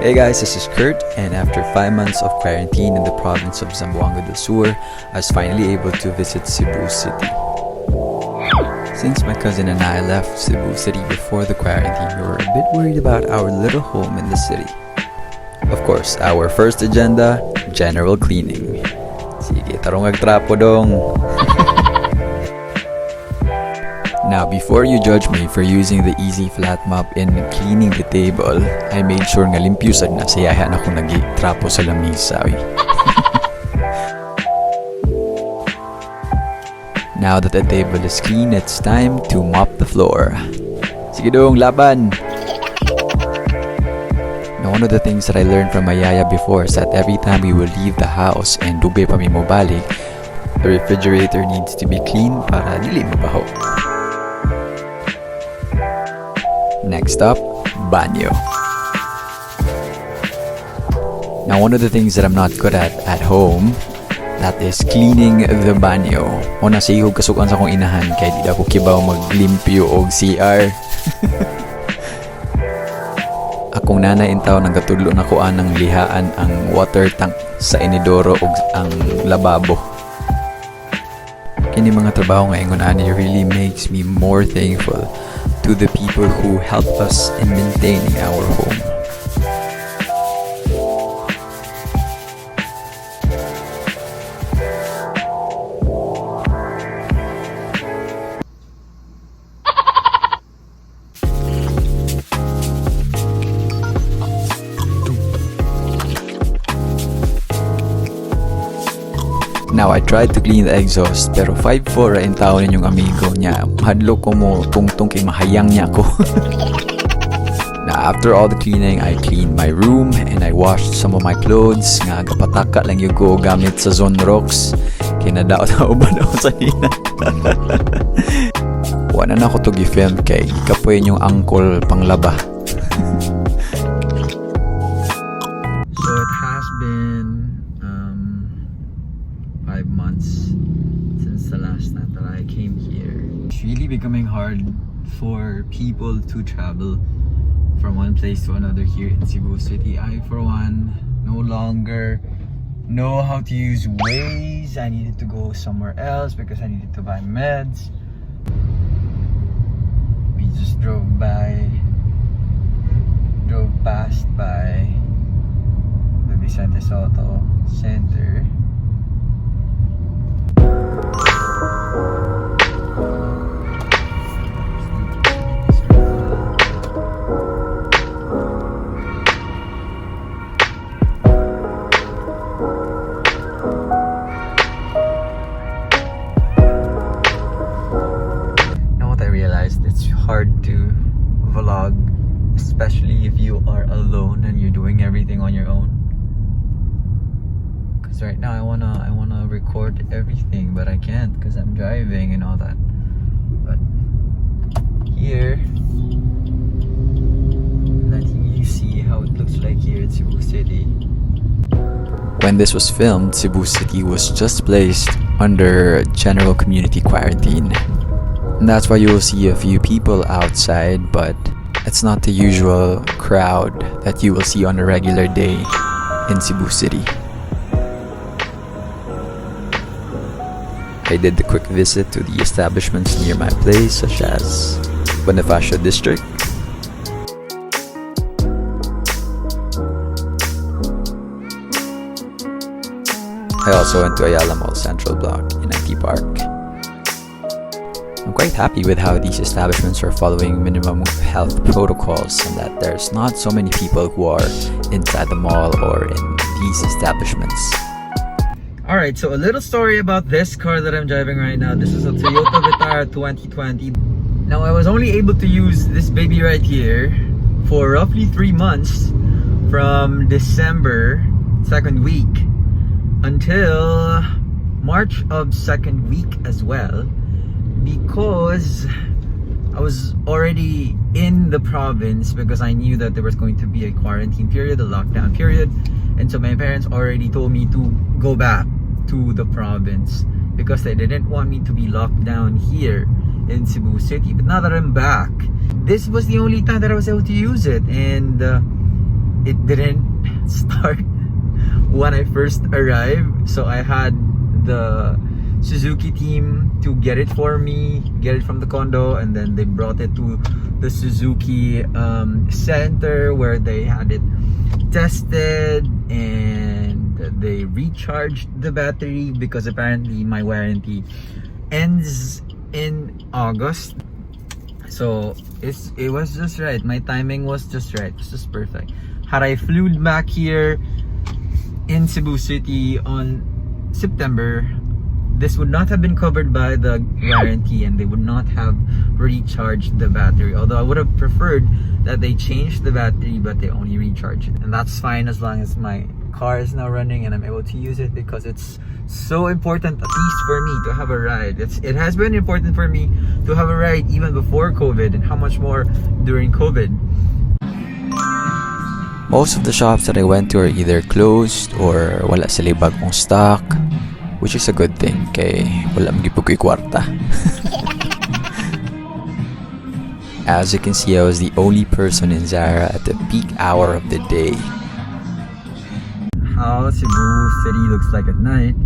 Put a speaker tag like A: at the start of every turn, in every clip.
A: Hey guys, this is Kurt, and after 5 months of quarantine in the province of Zamboanga del Sur, I was finally able to visit Cebu City. Since my cousin and I left Cebu City before the quarantine, we were a bit worried about our little home in the city. Of course, our first agenda, general cleaning. Sige, tarong agtrapo dong! Now, before you judge me for using the easy flat mop in cleaning the table, I made sure nga limpyusad na sayahan ako nag-trapo sa lamisa. Now that the table is clean, it's time to mop the floor. Sige dong, laban! Now, one of the things that I learned from my yaya before is that every time we will leave the house and dube pa mi mo balik, the refrigerator needs to be clean para dili mabaho. Next up, banyo. Now, one of the things that I'm not good at home, that is cleaning the banyo. O nasa ihog kasukan sa akong inahan kay di ako kibaw maglimpyo og CR. Akong nanay intaw nagatudlo na ko anang lihaan ang water tank sa inidoro ug ang lababo. Kini mga trabaho nga ingon ani really makes me more thankful to the people who help us in maintaining our home. Now, I tried to clean the exhaust, pero 5'4" in tao ninyong amigo niya. Hadlo ko mo tungtong kay mahayang niya ko. Now, after all the cleaning, I cleaned my room and I washed some of my clothes. Nga gapataka lang yung ko gamit sa Zone Rocks. Kinadaot na uban ako sa nina. Wala na ako to gi-film kay ikapoy yung angkol panglaba. So, it has been 5 months since the last time that I came here. It's really becoming hard for people to travel from one place to another here in Cebu City. I, for one, no longer know how to use Waze. I needed to go somewhere else because I needed to buy meds. We just drove past by the Vicente Soto Center. It's hard to vlog, especially if you are alone and you're doing everything on your own. Because right now I wanna record everything, but I can't because I'm driving and all that. But here, letting you see how it looks like here in Cebu City. When this was filmed, Cebu City was just placed under general community quarantine. And that's why you will see a few people outside, but it's not the usual crowd that you will see on a regular day in Cebu City. I did the quick visit to the establishments near my place, such as Bonifacio District, I also went to Ayala Mall Central Block in IT Park. I'm quite happy with how these establishments are following minimum health protocols and that there's not so many people who are inside the mall or in these establishments. Alright, so a little story about this car that I'm driving right now. This is a Toyota Vitara 2020. Now, I was only able to use this baby right here for roughly 3 months from December 2nd week until March of 2nd week as well, because I was already in the province because I knew that there was going to be a quarantine period, a lockdown period, and so my parents already told me to go back to the province because they didn't want me to be locked down here in Cebu City. But now that I'm back, this was the only time that I was able to use it, and it didn't start when I first arrived. So I had the Suzuki team to get it for me, get it from the condo, and then they brought it to the Suzuki center where they had it tested, and they recharged the battery because apparently my warranty ends in August. So it was just right. My timing was just right. It's just perfect. Had I flew back here in Cebu City on September, this would not have been covered by the warranty, and they would not have recharged the battery. Although I would have preferred that they changed the battery, but they only recharge it. And that's fine as long as my car is now running and I'm able to use it, because it's so important, at least for me, to have a ride. It has been important for me to have a ride even before COVID, and how much more during COVID.
B: Most of the shops that I went to are either closed or wala sila bagong stock, which is a good thing kay wala magipukoy kwarta. As you can see, I was the only person in Zara at the peak hour of the day.
A: How Cebu City looks like at night.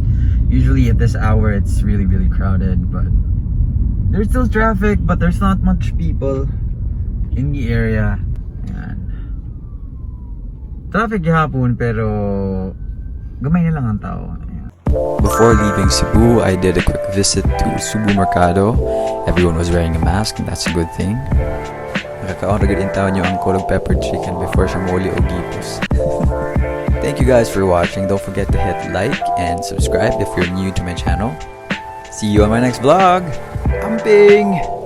A: Usually at this hour it's really crowded, but there's still traffic, but there's not much people in the area. Ayan. Traffic gihapon pero gamay na lang ang tao. Ayan.
B: Before leaving Cebu, I did a quick visit to Cebu Mercado. Everyone was wearing a mask, and that's a good thing. Nakakaon ra gid in taon yung angkolog peppered chicken before siya muli og gipos. Thank you guys for watching. Don't forget to hit like and subscribe if you're new to my channel. See you on my next vlog. Amping!